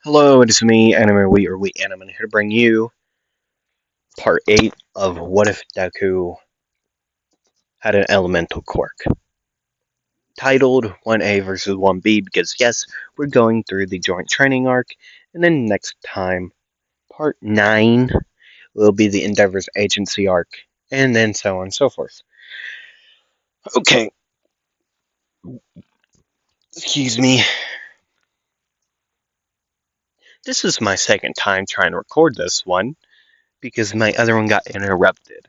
Hello, it is me, Anime We or We Anime, here to bring you part 8 of What If Deku Had an Elemental Quirk. Titled 1A versus 1B because, yes, we're going through the joint training arc, and then next time, part 9 will be the Endeavor's agency arc, and then so on and so forth. Okay. Excuse me. This is my second time trying to record this one because my other one got interrupted.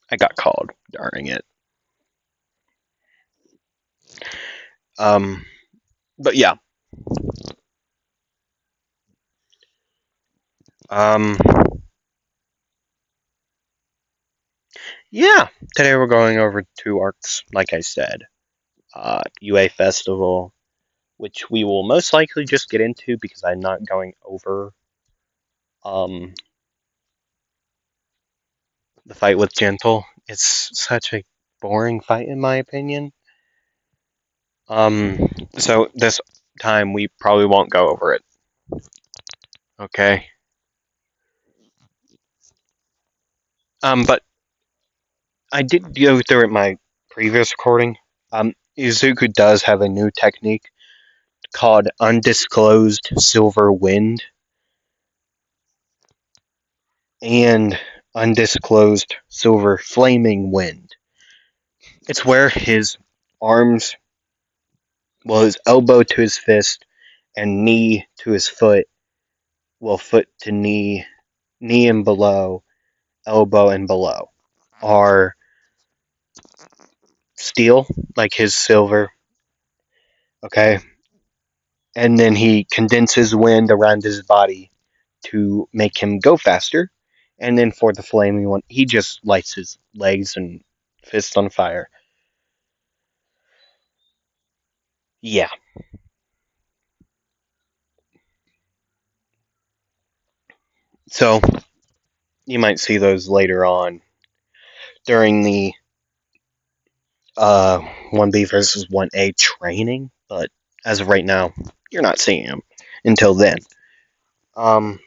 I got called during it. But yeah. Um, yeah. Today we're going over 2 arcs, like I said. UA Festival, which we will most likely just get into because I'm not going over um, the fight with Gentle. It's such a boring fight in my opinion. So this time we probably won't go over it. Okay. But I did go through it in my previous recording. Izuku does have a new technique called Undisclosed Silver Wind and Undisclosed Silver Flaming Wind. It's where his arms, well, his elbow to his fist and knee to his foot, well, foot to knee, knee and below, elbow and below, are steel, like his silver, okay? And then he condenses wind around his body to make him go faster. And then for the flaming one, he just lights his legs and fists on fire. Yeah. So, you might see those later on during the 1B versus 1A training, but as of right now, you're not seeing them until then. Um,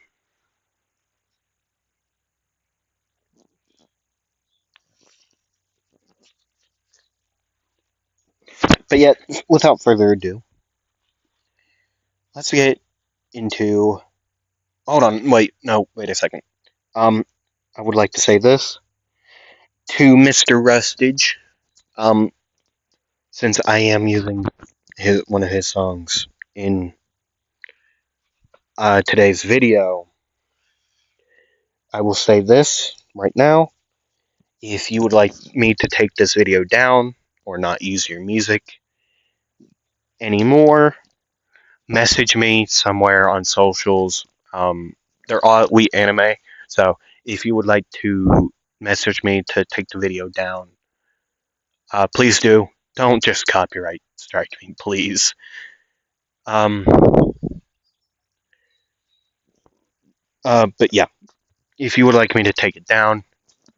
but yet, without further ado, let's get into. Hold on, wait a second. I would like to say this to Mr. Rustage. Um, since I am using one of his songs in today's video, I will say this right now. If you would like me to take this video down or not use your music anymore, message me somewhere on socials. They're all We Anime, so if you would like to message me to take the video down, please do. Don't just copyright strike me, please. But yeah, if you would like me to take it down,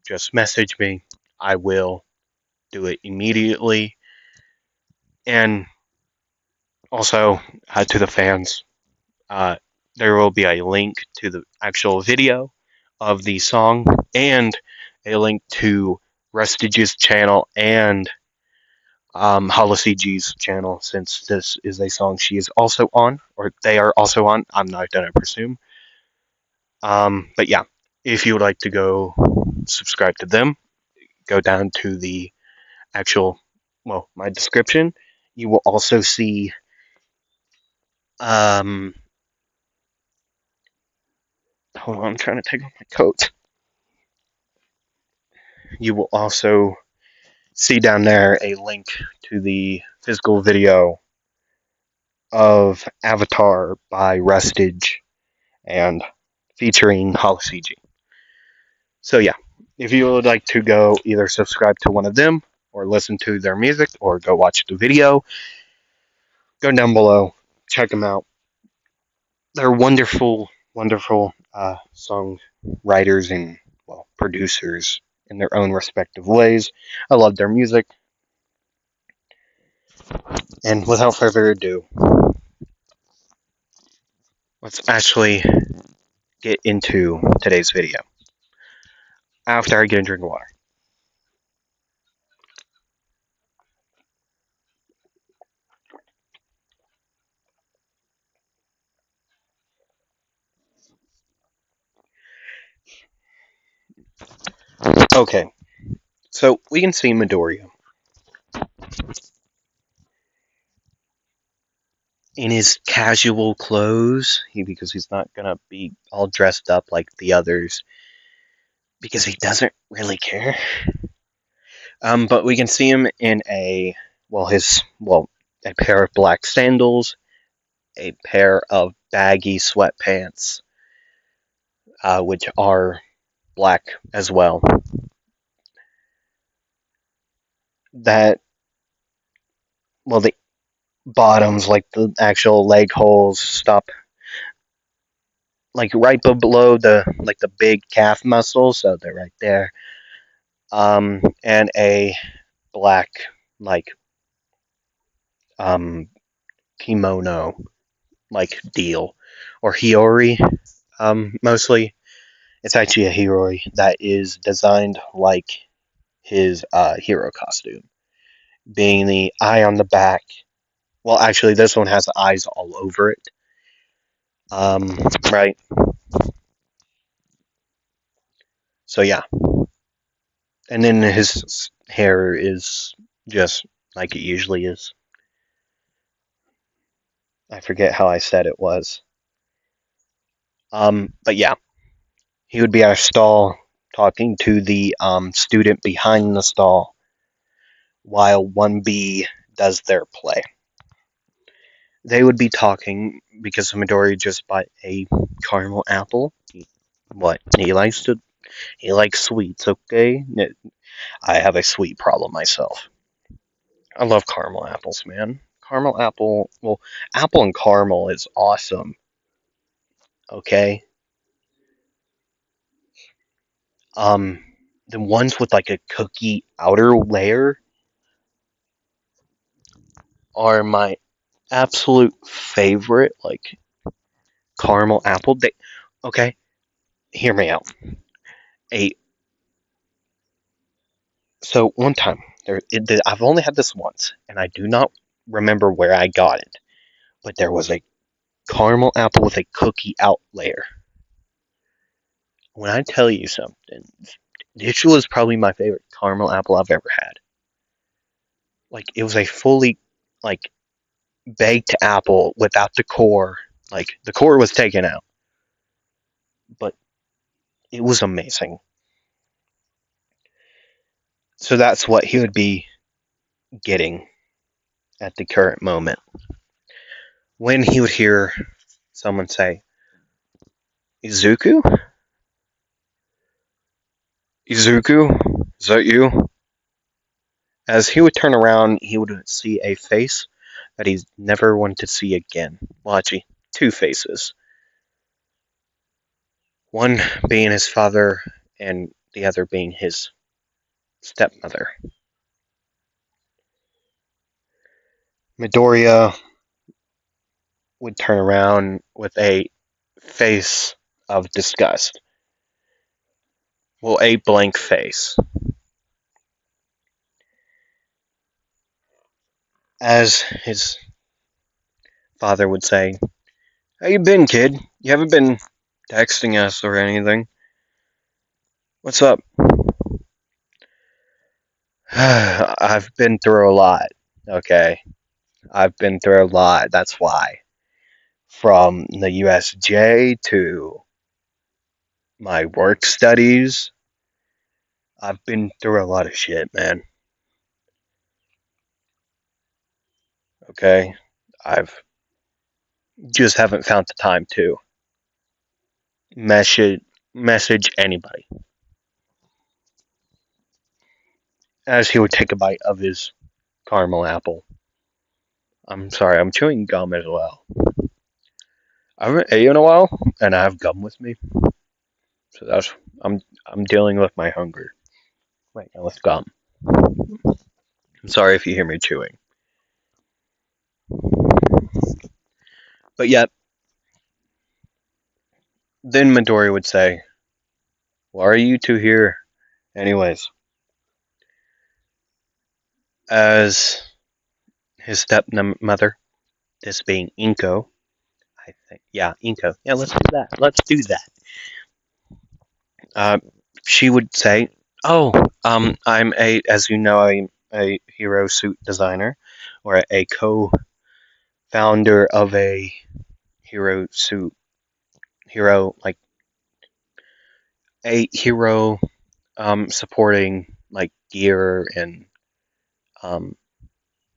just message me. I will do it immediately. And also, to the fans, there will be a link to the actual video of the song and a link to Rustage's channel and HoloCG's channel, since this is a song she is also on, or they are also on. I'm not going to presume. But yeah, if you would like to go subscribe to them, go down to the actual, well, my description. You will also see hold on, I'm trying to take off my coat. You will also see down there a link to the physical video of Avatar by Rustage and featuring HoloCG. So yeah, if you would like to go either subscribe to one of them or listen to their music or go watch the video, go down below, check them out. They're wonderful, wonderful song writers and, well, producers in their own respective ways. I love their music. And without further ado, let's actually get into today's video after I get a drink of water. Okay, so we can see Midoriya in his casual clothes, because he's not gonna be all dressed up like the others, because he doesn't really care. But we can see him in a pair of black sandals, a pair of baggy sweatpants, which are black as well. That, the bottoms, like the actual leg holes, stop like right below the big calf muscles, so they're right there. And a black like um kimono like deal, or hiyori. Mostly it's actually a hiyori that is designed like his hero costume, being the eye on the back. Well, actually, this one has eyes all over it. Right. So yeah, and then his hair is just like it usually is. I forget how I said it was. But yeah, he would be at a stall talking to the student behind the stall while 1B does their play. They would be talking because Midori just bought a caramel apple. What? He likes sweets, okay? I have a sweet problem myself. I love caramel apples, man. Apple and caramel is awesome, okay? Um, the ones with like a cookie outer layer are my absolute favorite, like caramel apple. Okay, hear me out. A So one time, I've only had this once, and I do not remember where I got it, but there was a caramel apple with a cookie out layer. When I tell you something, this was probably my favorite caramel apple I've ever had. Like, it was a fully like baked apple without the core. Like, the core was taken out, but it was amazing. So that's what he would be getting at the current moment when he would hear someone say, "Izuku? Izuku? Is that you?" As he would turn around, he would see a face that he's never wanted to see again. Well, actually, two faces. One being his father, and the other being his stepmother. Midoriya would turn around with a face of disgust. Well, a blank face. As his father would say, "How you been, kid? You haven't been texting us or anything. What's up?" I've been through a lot, okay? I've been through a lot, that's why. From the USJ to my work studies, I've been through a lot of shit, man. Okay? I've just haven't found the time to message message anybody. As he would take a bite of his caramel apple. I'm sorry, I'm chewing gum as well. I haven't ate in a while, and I have gum with me, so I'm dealing with my hunger right now with gum. I'm sorry if you hear me chewing. But yet, then Midori would say, "Why are you two here?" Anyways, as his stepmother, this being Inko, I think, yeah, Inko. Yeah, let's do that. Let's do that. Uh, she would say, "Oh, I'm as you know, I'm a hero suit designer, or a co-founder of a hero suit, hero like a hero, supporting like gear and um,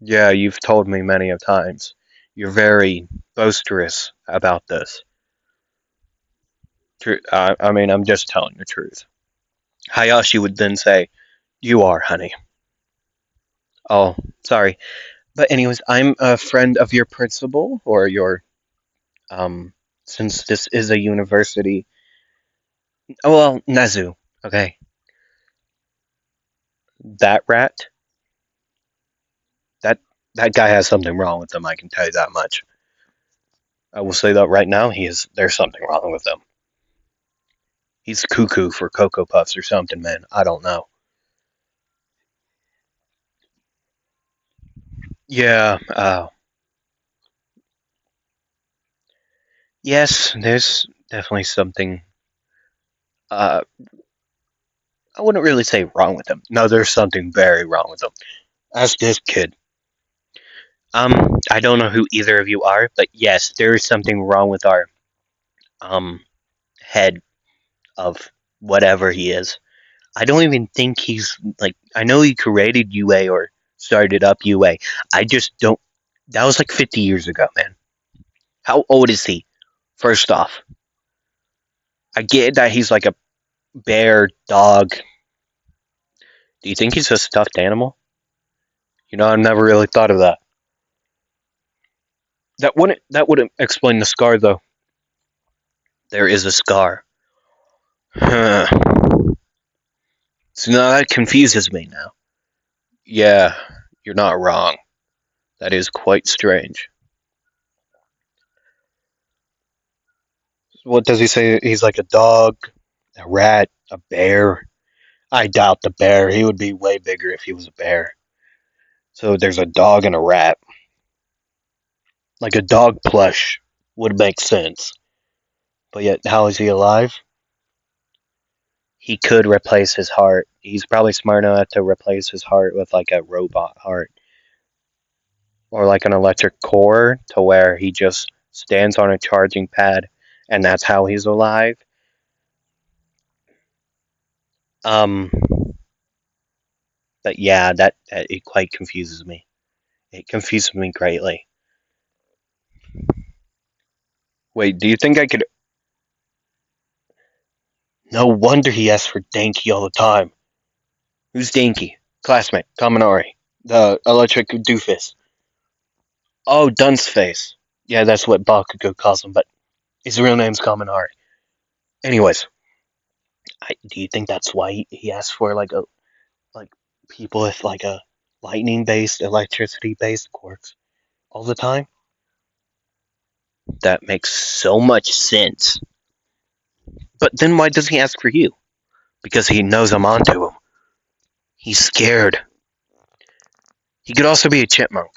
yeah, you've told me many of times. You're very boisterous about this. I mean, I'm just telling the truth." Hayashi would then say, "You are, honey." Oh, sorry. But anyways, I'm a friend of your principal or your um since this is a university. Oh well, Nezu. Okay. That rat, that that guy has something wrong with him, I can tell you that much. I will say that right now, there's something wrong with him. He's cuckoo for Cocoa Puffs or something, man. I don't know. Yeah, yes, there's definitely something uh I wouldn't really say wrong with him. No, there's something very wrong with him. Ask this kid. I don't know who either of you are, but yes, there is something wrong with our um head of whatever he is. I don't even think he's like I know he created UA or started up UA. I just don't that was like 50 years ago, man. How old is he? First off, I get that he's like a bear, dog. Do you think he's a stuffed animal? You know, I've never really thought of that. That wouldn't explain the scar though. There is a scar. Huh. So now that confuses me now. Yeah, you're not wrong. That is quite strange. What does he say? He's like a dog, a rat, a bear. I doubt the bear. He would be way bigger if he was a bear. So there's a dog and a rat. Like a dog plush would make sense. But yet, how is he alive? He could replace his heart. He's probably smart enough to replace his heart with like a robot heart or like an electric core to where he just stands on a charging pad and that's how he's alive. Um, but yeah, that it quite confuses me. It confuses me greatly. Wait, do you think I could? No wonder he asks for Danky all the time. Who's Danky? Classmate, Kaminari, the electric doofus. Oh, Dunce face. Yeah, that's what Bakugo calls him, but his real name's Kaminari. Anyways, do you think that's why he asked for like people with like a lightning based, electricity based quirks all the time? That makes so much sense. But then why does he ask for you? Because he knows I'm onto him. He's scared. He could also be a chipmunk.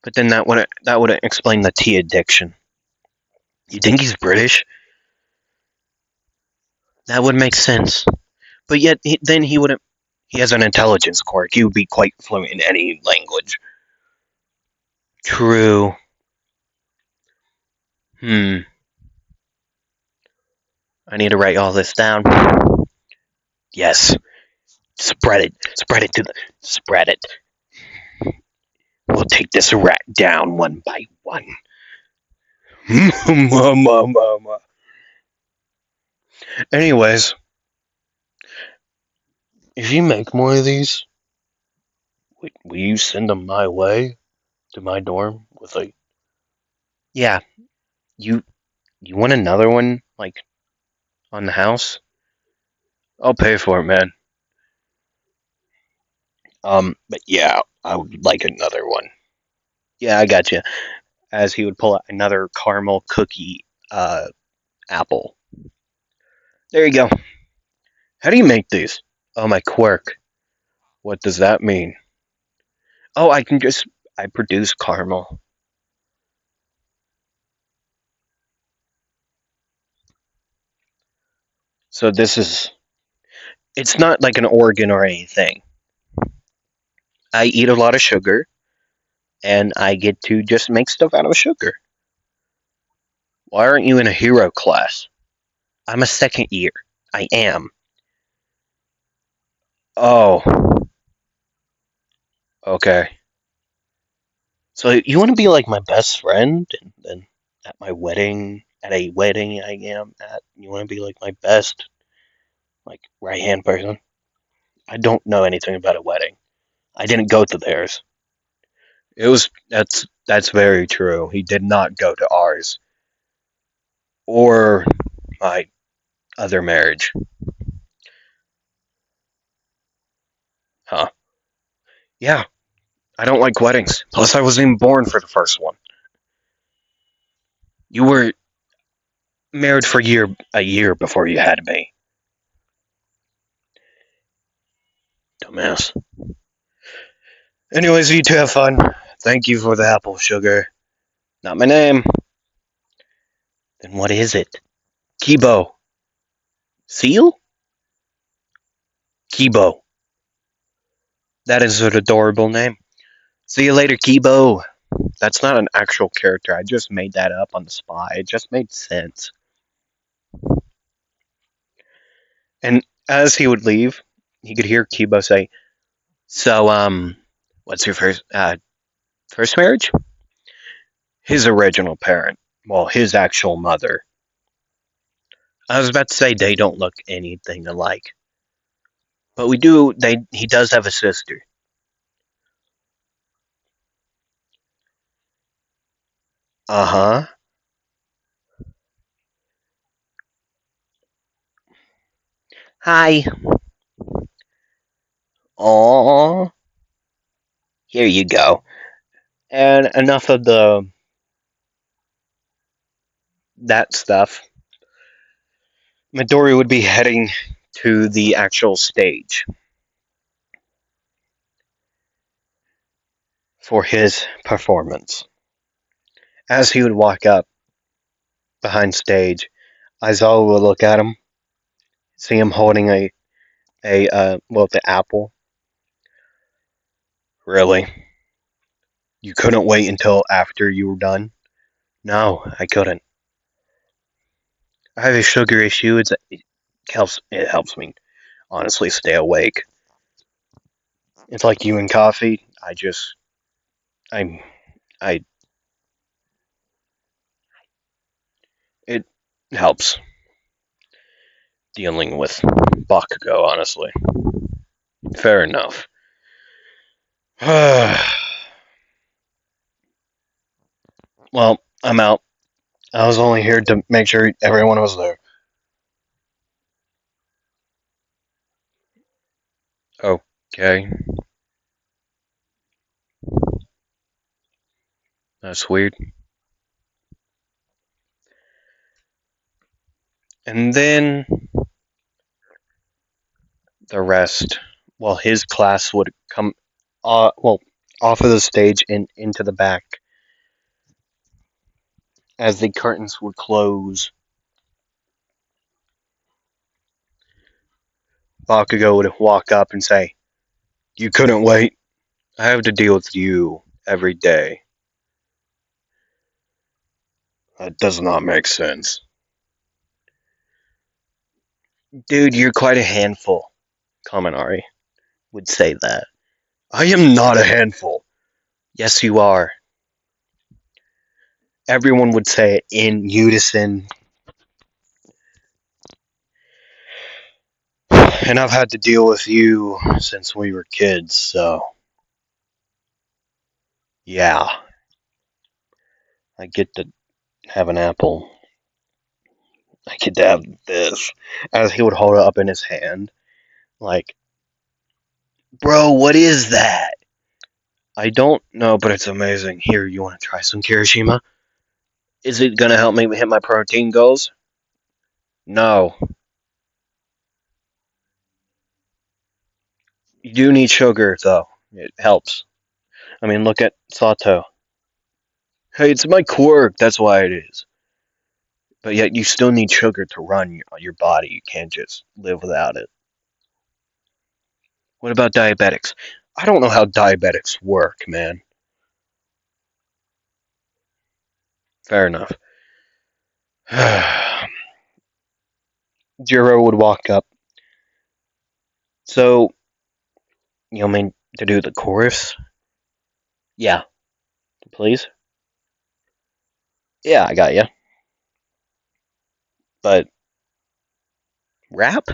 But then that wouldn't explain the tea addiction. You think he's British? That would make sense. But yet then he wouldn't. He has an intelligence quirk. He would be quite fluent in any language. True. Hmm. I need to write all this down. Yes. Spread it. Spread it. We'll take this rat down one by one. Anyways, if you make more of these, will you send them my way to my dorm with a? Yeah, you you want another one like on the house? I'll pay for it, man. But yeah, I would like another one. Yeah, I got you. as he would pull out another caramel cookie apple. There you go. How do you make these? Oh, my Quirk. What does that mean? Oh, I produce caramel. So it's not like an organ or anything. I eat a lot of sugar, and I get to just make stuff out of sugar. Why aren't you in a hero class? I'm a second year. I am. Oh, okay. So you want to be like my best friend, and then at a wedding I am at, you want to be like my best, like right hand person? I don't know anything about a wedding. I didn't go to theirs. That's very true. He did not go to ours or my other marriage. Huh? Yeah, I don't like weddings. Plus, I wasn't even born for the first one. You were married for a year before you had me. Dumbass. Anyways, you two have fun. Thank you for the apple sugar. Not my name. Then what is it? Kibo. Seal? Kibo. That is an adorable name. See you later, Kibo. That's not an actual character. I just made that up on the spot. It just made sense. And as he would leave, he could hear Kibo say, "So, what's your first marriage?" His original parent. Well, his actual mother. I was about to say they don't look anything alike. But he does have a sister. Uh-huh. Hi. Aww. Here you go. And enough of that stuff. Midori would be heading to the actual stage for his performance. As he would walk up behind stage, Aizawa would look at him, see him holding the apple. Really? You couldn't wait until after you were done? No, I couldn't. I have a sugar issue. It helps me honestly stay awake. It's like you and coffee. I I it helps dealing with Bakugo, honestly. Fair enough. Well, I'm out. I was only here to make sure everyone was there. Okay, that's weird. And then the rest, well, his class would come, off of the stage and into the back as the curtains would close. Bakugo would walk up and say, "You couldn't wait. I have to deal with you every day." That does not make sense. Dude, you're quite a handful. Kaminari would say that. I am not a handful. Yes, you are. Everyone would say it in unison. And I've had to deal with you since we were kids, so yeah. I get to have an apple. I get to have this. As he would hold it up in his hand. Like, bro, what is that? I don't know, but it's amazing. Here, you want to try some Kirishima? Is it gonna help me hit my protein goals? No. You do need sugar, though. It helps. I mean, look at Sato. Hey, it's my quirk, that's why it is. But yet, you still need sugar to run your body. You can't just live without it. What about diabetics? I don't know how diabetics work, man. Fair enough. Jiro would walk up. So, you want me to do the chorus? Yeah, please. Yeah, I got you. But rap?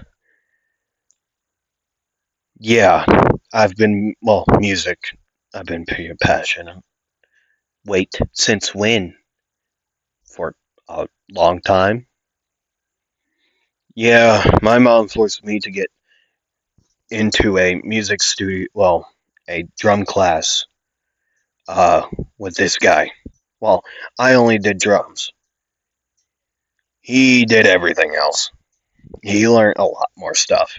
Yeah, music. I've been pretty passionate. Wait, since when? For a long time? Yeah, my mom forced me to get into a music studio, a drum class, uh, with this guy. Well, I only did drums. He did everything else. He learned a lot more stuff.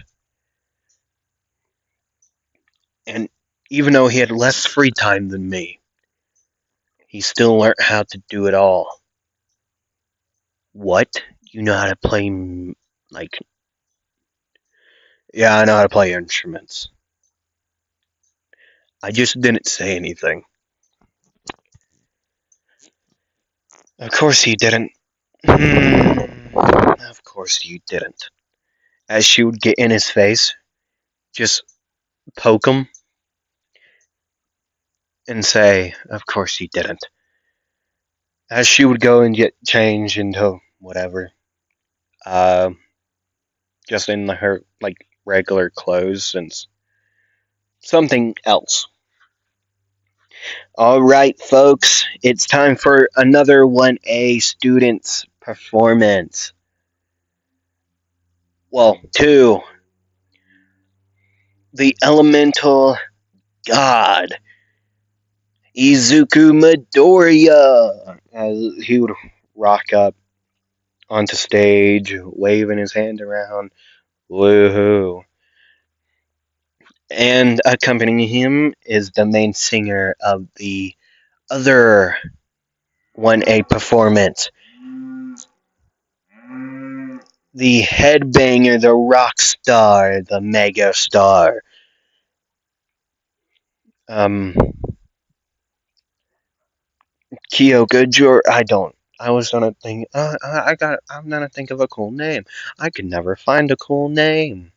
And even though he had less free time than me, he still learned how to do it all. What? You know how to play, like, yeah, I know how to play instruments. I just didn't say anything. Of course he didn't. Of course you didn't. As she would get in his face, just poke him, and say, of course you didn't. As she would go and get changed into whatever, uh, just in her, like, regular clothes and something else. Alright, folks, it's time for another 1A student's performance. Well, 2. The elemental god, Izuku Midoriya, as he would rock up onto stage, waving his hand around. Woohoo. And accompanying him is the main singer of the other 1A performance, the headbanger, the rock star, the mega star. Kyoko Jor. I was gonna think. I'm gonna think of a cool name. I could never find a cool name.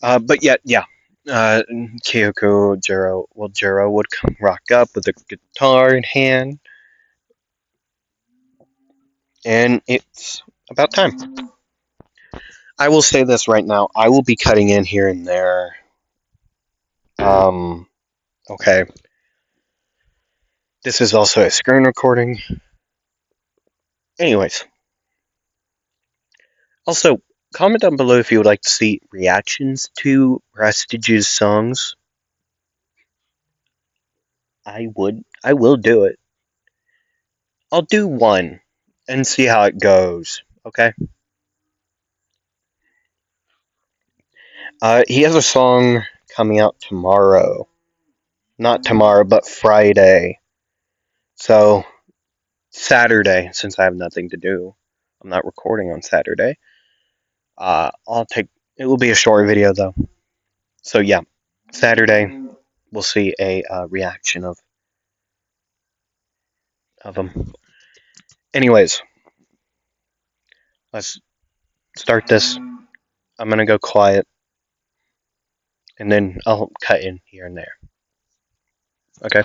But yet, yeah. Kyoko Jiro. Well, Jiro would come rock up with a guitar in hand, and it's about time. I will say this right now. I will be cutting in here and there. Okay. This is also a screen recording. Anyways. Also, comment down below if you would like to see reactions to Restige's songs. I will do it. I'll do one and see how it goes, okay? He has a song coming out tomorrow. Not tomorrow, but Friday. So, Saturday, since I have nothing to do. I'm not recording on Saturday. It will be a short video though. So yeah, Saturday, we'll see a reaction of him. Anyways, let's start this. I'm gonna go quiet, and then I'll cut in here and there. Okay.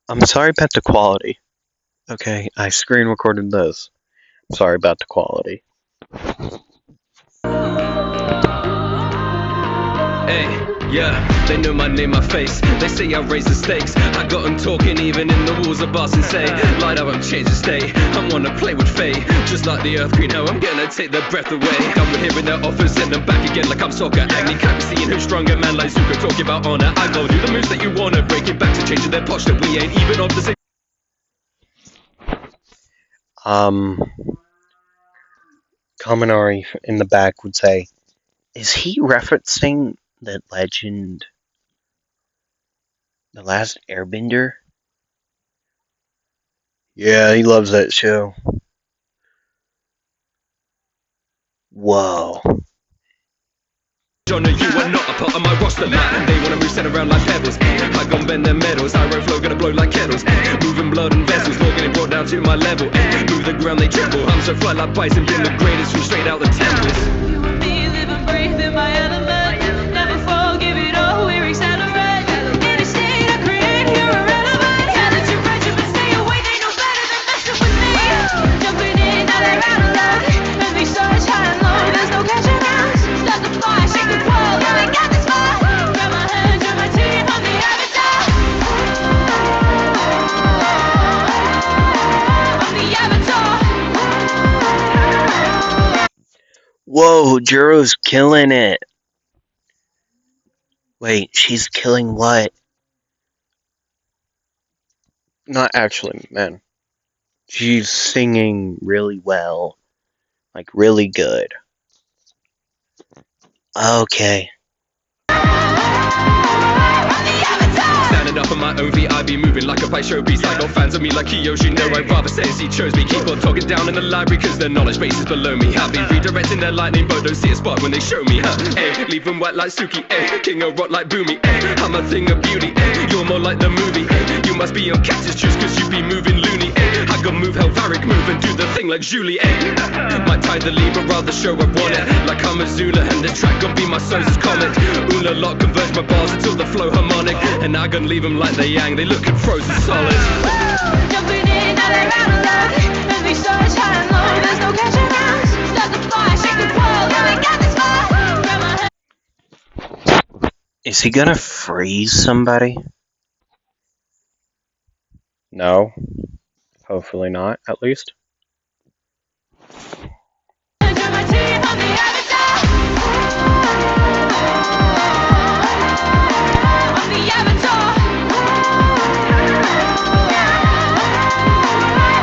I'm sorry about the quality. Okay, I screen recorded this. Sorry about the quality. Hey. Yeah, they know my name, my face. They say I raise the stakes. I got them talking even in the walls of bars and say, light up, I'm change the state. I wanna play with fate, just like the earth green. Now I'm gonna take their breath away. Come hearing their offers, send them back again like I'm soccer. Agni can't be seeing who's stronger, man like Zuko talking about honor. I go do the moves that you wanna, break it back to changing their posture. We ain't even off the same. Kaminari in the back would say, is he referencing that legend, The Last Airbender? Yeah, he loves that show. Whoa. Jonah, you are not a part of my roster, man. They wanna move, send around like pebbles. I gon' bend their medals. Iron flow gonna blow like kettles. Moving blood and vessels, all getting brought down to my level. Move the ground, they tremble. I'm so fly like bison, been the greatest from straight out the temples. You and me live and breathe in my element. Never fall, give it all, we're accelerate. In a state I create, you're irrelevant. Talented regiment, stay away, they know better than messing with me. Jumping in, now they're out of luck. Let me search high and low, there's no catching us. Start the fire, shake the world, yeah, we got this far. Grab my hand, join my team, I'm the avatar. I'm the avatar. Whoa, Juro's killing it. Wait, she's killing what? Not actually, man. She's singing really well. Like, really good. Okay. Standing up on my own feet, I be moving like a show piece. I got fans of me like Kiyoshi, no, I'd rather say he chose me. Keep on talking down in the library, cause their knowledge base is below me. I be redirecting their lightning, but don't see a spot when they show me, huh? Ay, leave them wet like Suki, ay, king of rock like Boomy, ay, I'm a thing of beauty, ay, you're more like the movie, ay, you must be on cactus juice, cause you be moving loony, ay, I gon' move Helvaric, move and do the thing like Julie, ay. Might tie the lead, but rather show I want it, like I'm a Zula, and the track gon' be my soul's comet. Una lot converge my bars until the flow harmonic, and I gon' leave them like they yang, they lookin' frozen solid. Jumping in, now they're out of luck. Let me search high and low, there's no catching us. Start the fire, shake the world, yeah, we got this far. Grab my hand. Is he gonna freeze somebody? No. Hopefully not, at least. Join my team, I'm the avatar. I'm the avatar.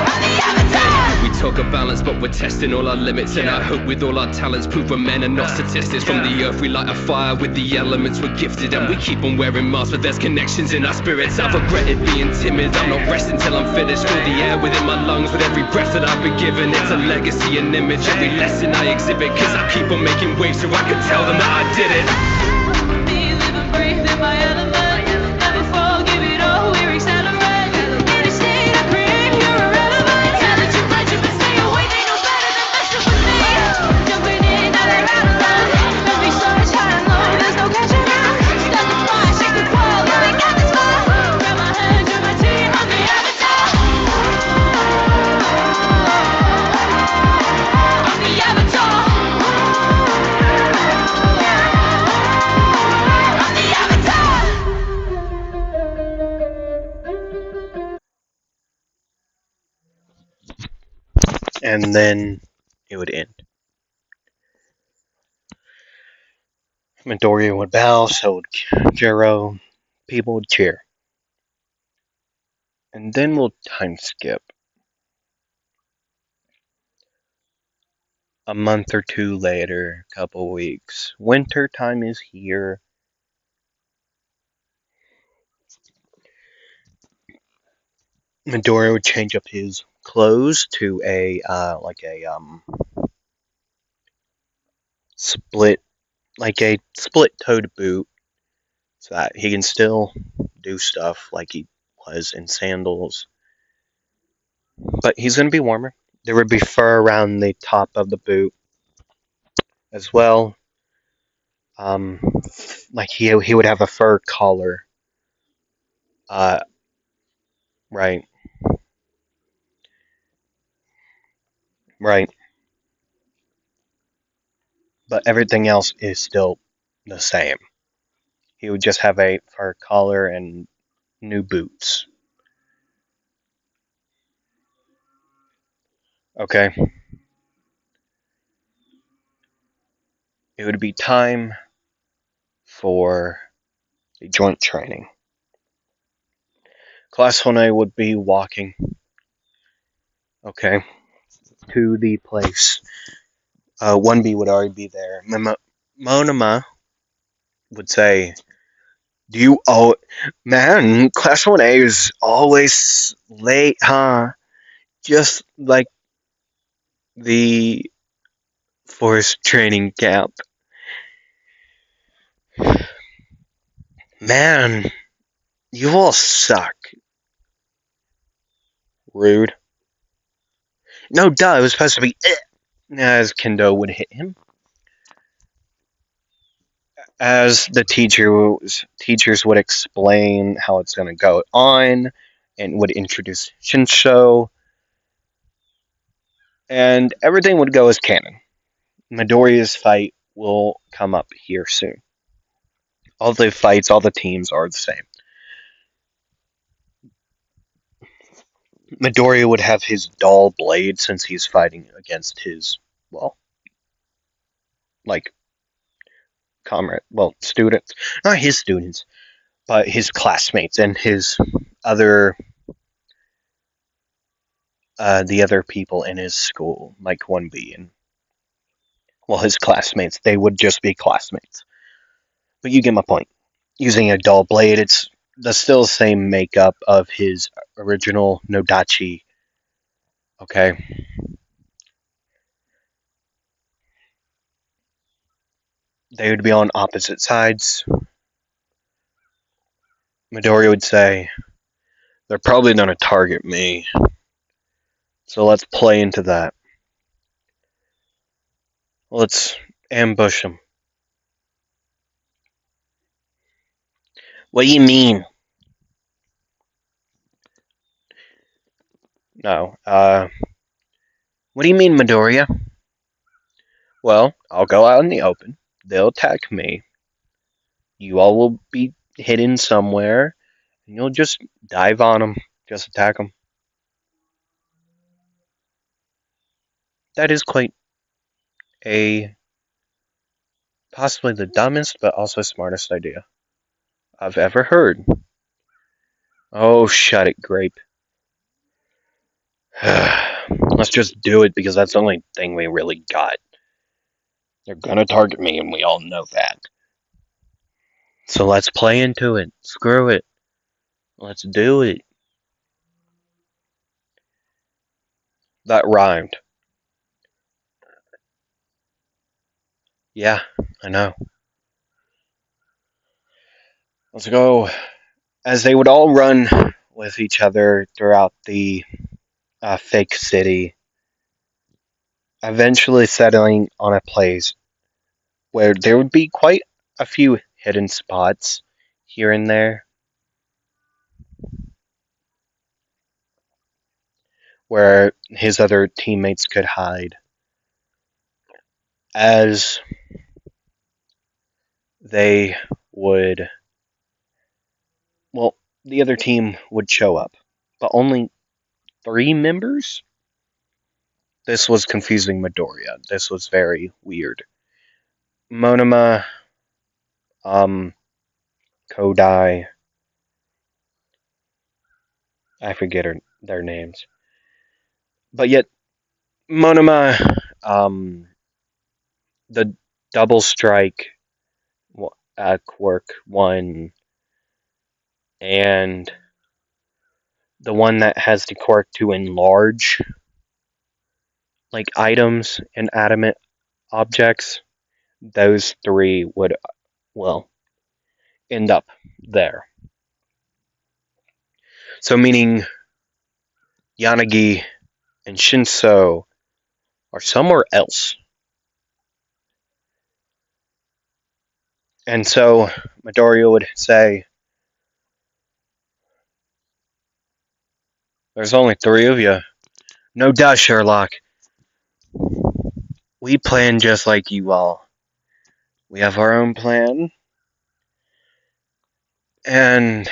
I'm the avatar. We talk of balance, but we're testing all our limits, and I hope with all our talents prove we're men and not statistics. From the earth we light a fire, with the elements we're gifted, and we keep on wearing masks, but there's connections in our spirits. I've regretted being timid, I'm not resting till I'm finished. Feel the air within my lungs with every breath that I've been given. It's a legacy, an image, every lesson I exhibit, cause I keep on making waves so I can tell them that I did it. Me live and breathe in my element. Never fall, give it all, we're accelerate. In a state I create, you're irrelevant. Talented regiment, stay away, they know better than messing with me. Jumping in, now they're out of luck. Let me search high and low, there's no catching us. Start the fire, shake the world, yeah, we got this far. Grab my hand, join my team, I'm the avatar. I'm the avatar. I'm the avatar. And then it would end. Midoriya would bow, so would Jiro. People would cheer. And then we'll time skip. A month or two later, a couple weeks. Winter time is here. Midoriya would change up his clothes to a split split-toed boot, so that he can still do stuff like he was in sandals. But he's gonna be warmer. There would be fur around the top of the boot as well. Like he would have a fur collar. Right, right. But everything else is still the same. He would just have a fur collar and new boots. Okay? It would be time for the joint training. Class 1A would be walking, okay, to the place. 1B would already be there. Monoma would say, "Do you oh man, Class 1A is always late, huh? Just like the forest training camp. Man, you all suck." Rude. No, duh, it was supposed to be as Kendo would hit him. As the teachers would explain how it's going to go on and would introduce Shinsho, and everything would go as canon. Midoriya's fight will come up here soon. All the fights, all the teams are the same. Midoriya would have his dull blade since he's fighting against his, well, like, students. Not his students, but his classmates and his other, the other people in his school, like 1B and, well, his classmates. They would just be classmates. But you get my point. Using a dull blade, it's the still same makeup of his original Nodachi. Okay? They would be on opposite sides. Midori would say, "They're probably going to target me. So let's play into that. Let's ambush them." "What do you mean?" "No. What do you mean, Midoriya?" "Well, I'll go out in the open. They'll attack me. You all will be hidden somewhere, and you'll just dive on them. Just attack them." That is quite a possibly the dumbest but also smartest idea I've ever heard. Oh, shut it, Grape. Let's just do it because that's the only thing we really got. They're gonna target me, and we all know that. So let's play into it. Screw it. Let's do it. That rhymed. Yeah, I know. Let's go. As they would all run with each other throughout the fake city, eventually settling on a place where there would be quite a few hidden spots here and there where his other teammates could hide. As they would, well, the other team would show up, but only 3 members? This was confusing Midoriya. This was very weird. Monoma, Kodai, I forget their names. But yet, Monoma, the double strike, Quirk one, and the one that has the quirk to enlarge, like items and adamant objects, those 3 would, well, end up there. So, meaning Yanagi and Shinso are somewhere else. And so Midoriya would say, "There's only 3 of you." "No duh, Sherlock. We plan just like you all. We have our own plan. And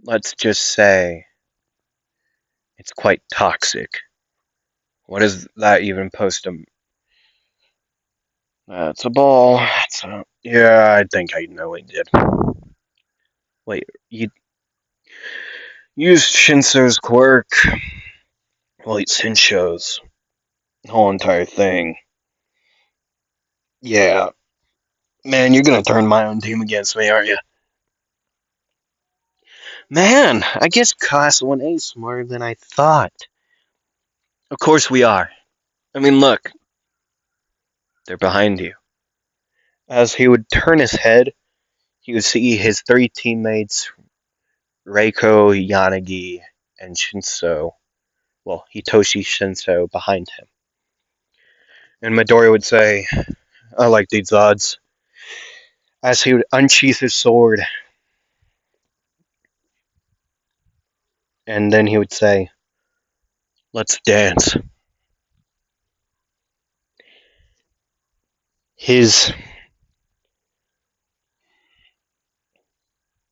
let's just say it's quite toxic. What is that even post? That's a ball. Yeah, I think I know he did. Wait, you used Shinso's quirk. Well, it's Shinsho's whole entire thing. Yeah. Man, you're gonna turn my own team against me, aren't you? Man, I guess Class 1A is smarter than I thought. Of course we are. I mean, look. They're behind you. As he would turn his head, he would see his three teammates, Reiko, Yanagi, and Shinso. Well, Hitoshi Shinso behind him. And Midori would say, I like these odds. As he would unsheath his sword. And then he would say, let's dance. His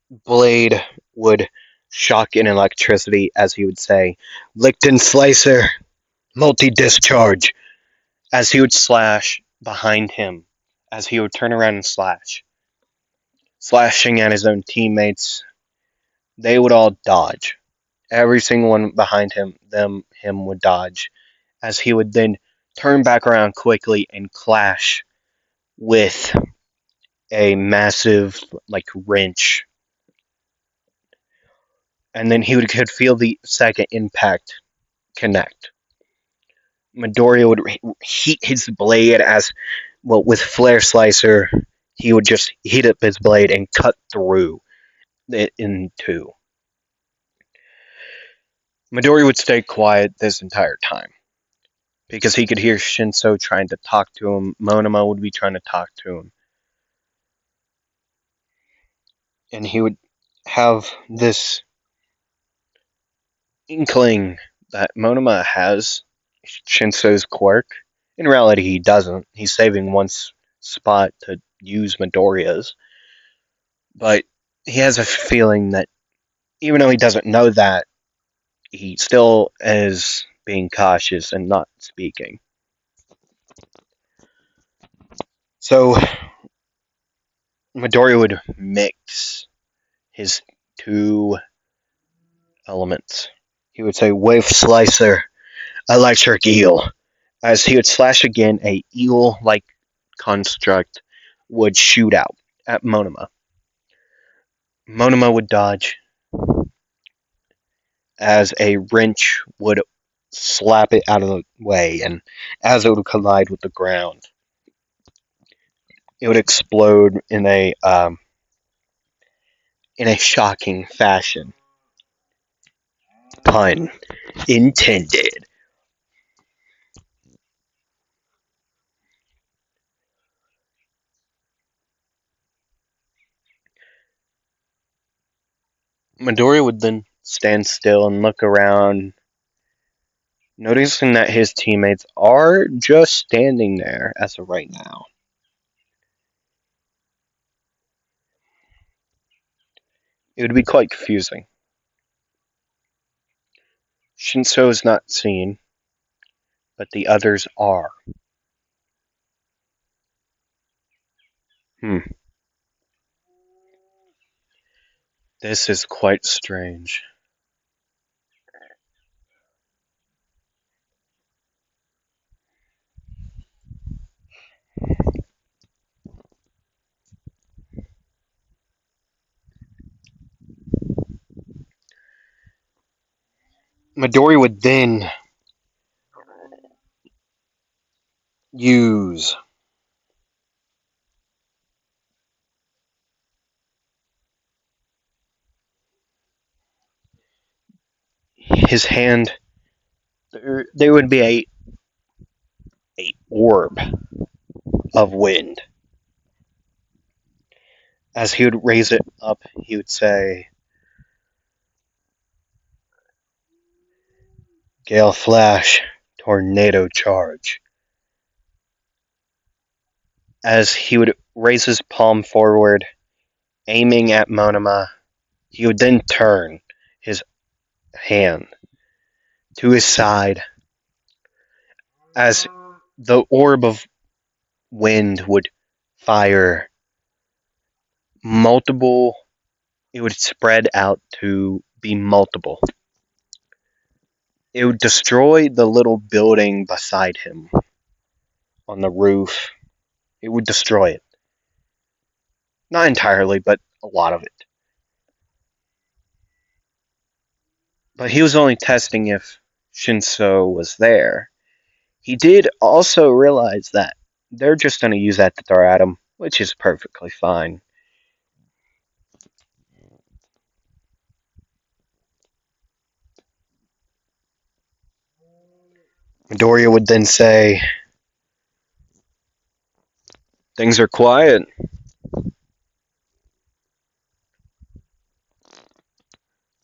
blade would shock in electricity as he would say, Licton Slicer, multi-discharge, as he would slash behind him, as he would turn around and slash. Slashing at his own teammates, they would all dodge. Every single one behind him would dodge, as he would then turn back around quickly and clash with a massive, wrench. And then could feel the second impact connect. Midoriya would heat his blade with Flare Slicer, he would just heat up his blade and cut through it in two. Midori would stay quiet this entire time because he could hear Shinso trying to talk to him. Monoma would be trying to talk to him. And he would have this inkling that Monoma has Shinso's quirk. In reality, he doesn't. He's saving one spot to use Midoriya's. But he has a feeling that even though he doesn't know that, he still is being cautious and not speaking. So Midoriya would mix his two elements. He would say, Wave Slicer, Electric Eel. As he would slash again, a eel-like construct would shoot out at Monoma. Monoma would dodge as a wrench would slap it out of the way, and as it would collide with the ground, it would explode in a shocking fashion. Pun intended. Midori would then stand still and look around, noticing that his teammates are just standing there as of right now. It would be quite confusing. Shinso is not seen, but the others are. This is quite strange. Midori would then use his hand. There would be a orb of wind. As he would raise it up, he would say, Gale Flash, Tornado Charge. As he would raise his palm forward, aiming at Monoma. He would then turn his hand to his side as the orb of wind would fire multiple. It would spread out to be multiple. It would destroy the little building beside him on the roof. It would destroy it. Not entirely, but a lot of it. But he was only testing if Shinso was there. He did also realize that they're just going to use that to throw at him, which is perfectly fine. Midoriya would then say, "Things are quiet.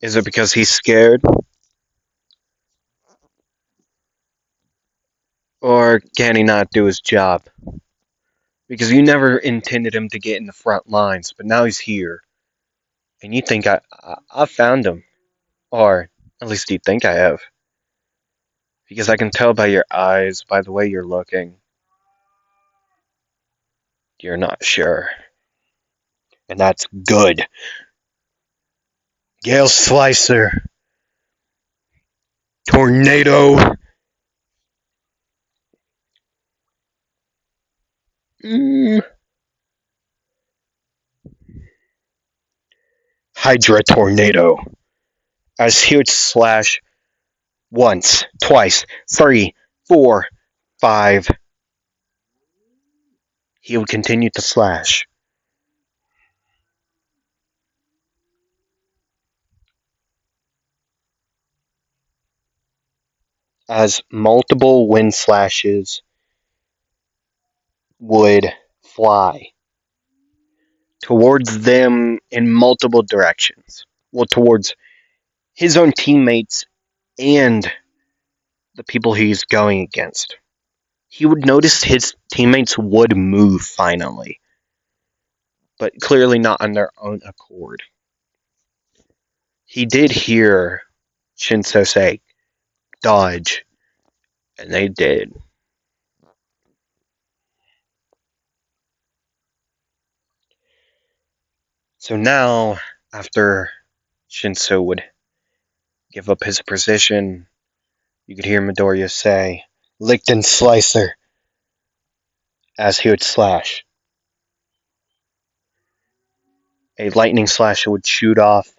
Is it because he's scared? Or can he not do his job? Because you never intended him to get in the front lines, but now he's here. And you think I found him. Or at least you think I have. Because I can tell by your eyes, by the way you're looking. You're not sure. And that's good. Gale Slicer. Tornado. Hydra Tornado. As he would slash once, twice, 3, 4, 5. He would continue to slash. As multiple wind slashes would fly towards them in multiple directions. Well, towards his own teammates and the people he's going against. He would notice his teammates would move finally, but clearly not on their own accord. He did hear Shinso say, "Dodge," and they did. So now, after Shinso would give up his position, you could hear Midoriya say, "Lichten Slicer," as he would slash. A lightning slash would shoot off.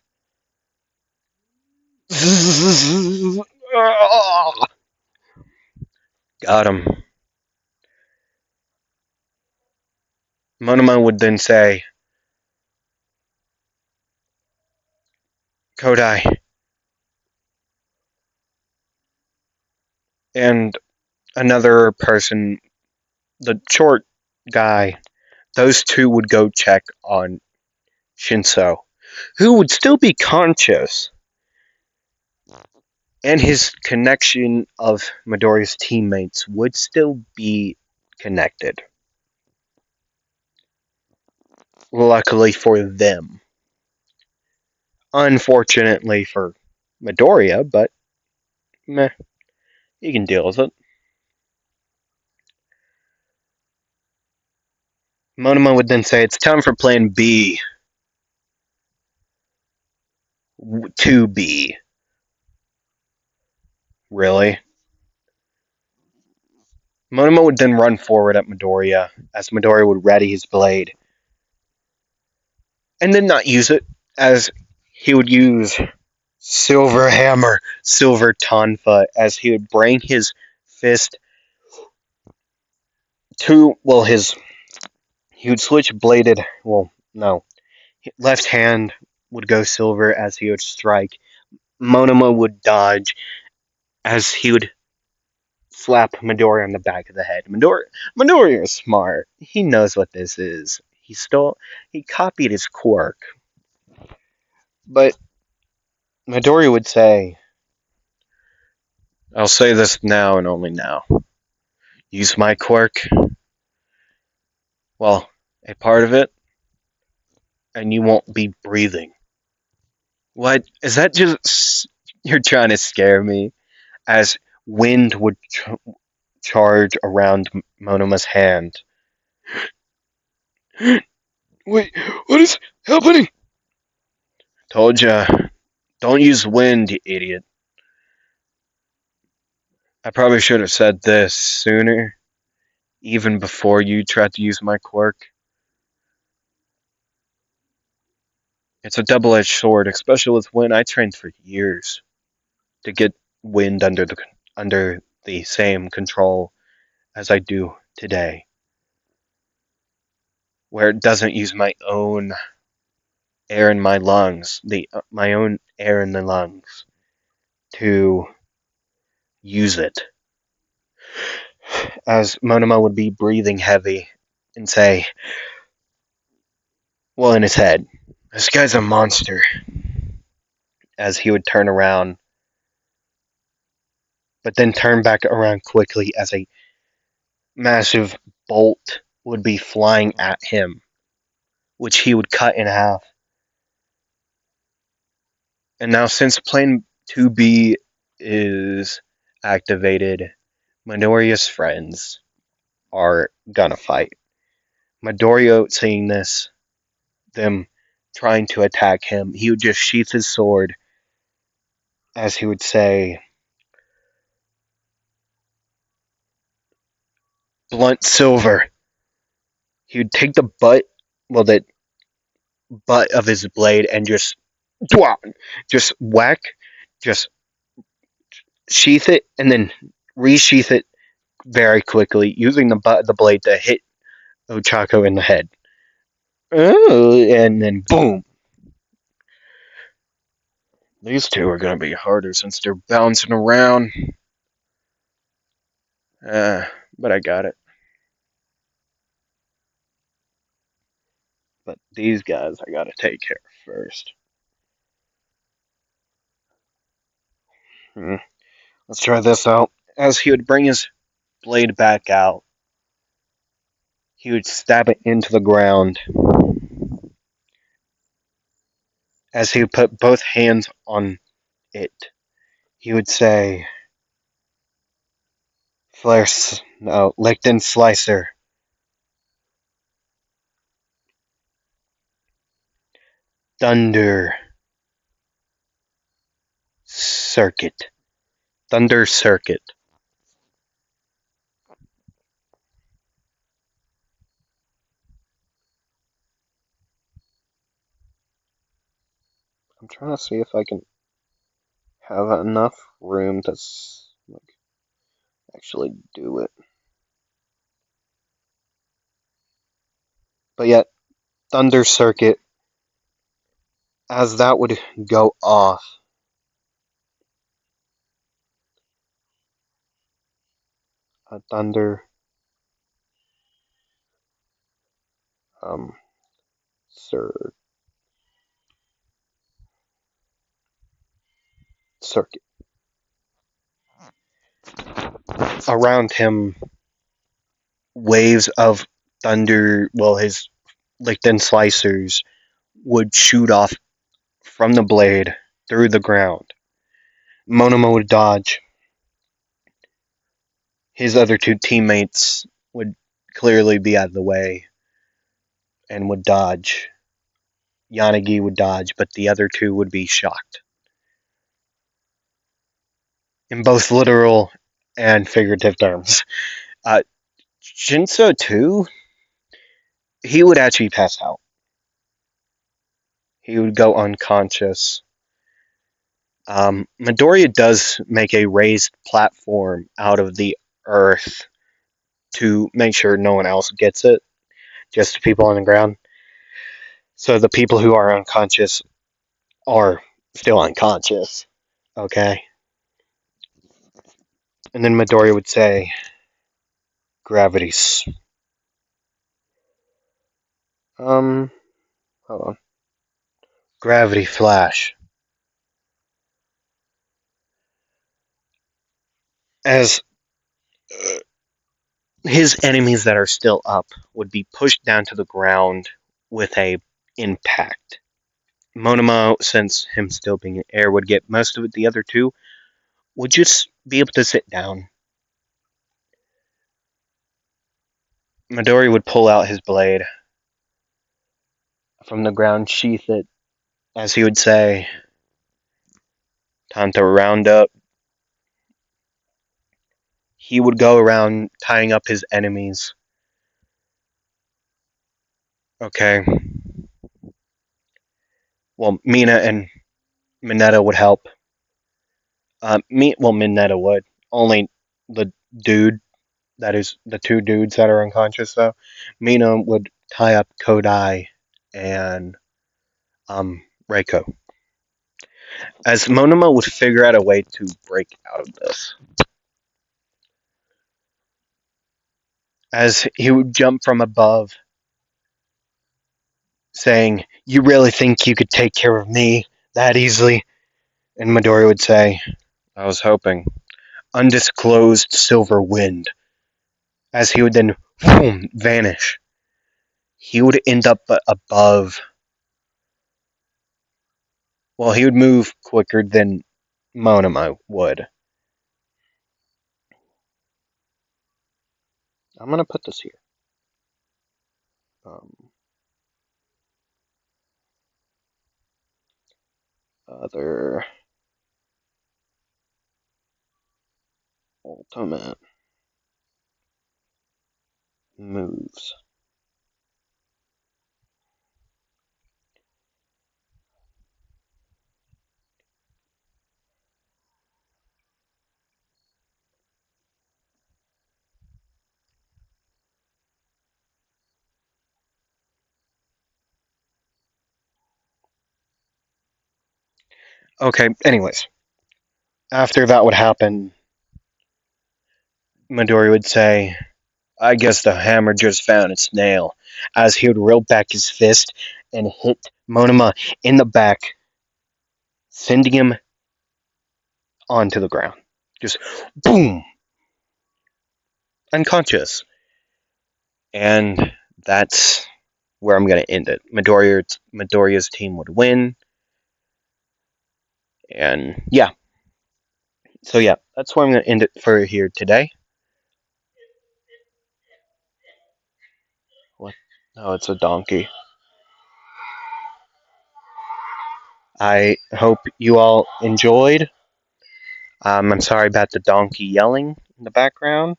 Got him. Monoma would then say, "Kodai." And another person, the short guy, those two would go check on Shinso, who would still be conscious, and his connection of Midoriya's teammates would still be connected. Luckily for them. Unfortunately for Midoriya, but meh, you can deal with it. Monoma would then say, "It's time for plan B. 2B. Really?" Monoma would then run forward at Midoriya, as Midoriya would ready his blade. And then not use it, as he would use Silver Hammer, Silver Tonfa, as he would bring his fist to, he would switch bladed, left hand would go silver as he would strike. Monoma would dodge as he would slap Midoriya on the back of the head. Midoriya is smart. He knows what this is. He copied his quirk. But Midoriya would say, "I'll say this now and only now. Use my quirk. Well, a part of it. and you won't be breathing. What? Is that just. You're trying to scare me? As wind would charge around Monoma's hand. Wait, what is happening? Told ya, don't use wind, you idiot. I probably should have said this sooner, even before you tried to use my quirk. It's a double-edged sword, especially with wind. I trained for years to get wind under the same control as I do today, where it doesn't use my own air in my lungs, my own air in the lungs, to use it. As Monoma would be breathing heavy and say, well, in his head, this guy's a monster. As he would turn around, but then turn back around quickly as a massive bolt would be flying at him, which he would cut in half. And now, since Plane 2B is activated, Midoriya's friends are gonna fight. Midoriya, seeing this, them trying to attack him, he would just sheath his sword, as he would say, blunt silver. He would take the butt of his blade and just whack, just sheath it, and then resheath it very quickly, using the butt of the blade to hit Ochako in the head. Oh, and then boom. These two are going to be harder since they're bouncing around. But I got it. But these guys I got to take care of first. Let's try this out. As he would bring his blade back out, he would stab it into the ground. As he would put both hands on it, he would say, Licton Slicer. Thunder Circuit. Thunder Circuit. I'm trying to see if I can have enough room to actually do it. But yet, Thunder Circuit, as that would go off, a Thunder Circuit. Around him, waves of thunder, his Licton Slicers would shoot off from the blade through the ground. Monoma would dodge. His other two teammates would clearly be out of the way and would dodge. Yanagi would dodge, but the other two would be shocked. In both literal and figurative terms. Shinso, too, he would actually pass out. He would go unconscious. Midoriya does make a raised platform out of the earth to make sure no one else gets it, just the people on the ground. So the people who are unconscious are still unconscious, okay? And then Midoriya would say, gravity. Hold on. Gravity flash. As his enemies that are still up would be pushed down to the ground with a impact. Monoma, since him still being in air, would get most of it. The other two would just be able to sit down. Midori would pull out his blade from the ground, sheath it, as he would say, time to round up. He would go around tying up his enemies. Okay. Well, Mina and Mineta would help. Mineta would. Only the dude, that is, the two dudes that are unconscious, though. Mina would tie up Kodai and Reiko. As Monoma would figure out a way to break out of this. As he would jump from above, saying, "You really think you could take care of me that easily?" And Midori would say, "I was hoping." Undisclosed silver wind. As he would then boom, vanish. He would end up above. Well, he would move quicker than Monoma would. I'm gonna put this here. Other ultimate moves. Okay, anyways. After that would happen, Midori would say, "I guess the hammer just found its nail," as he would reel back his fist and hit Monoma in the back, sending him onto the ground. Just boom! Unconscious. And that's where I'm going to end it. Midoriya's team would win. And yeah. So yeah, that's where I'm going to end it for here today. What? Oh, it's a donkey. I hope you all enjoyed. I'm sorry about the donkey yelling in the background.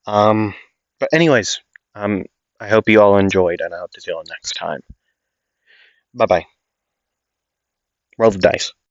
But anyways, I hope you all enjoyed, and I hope to see you all next time. Bye bye. Roll the dice.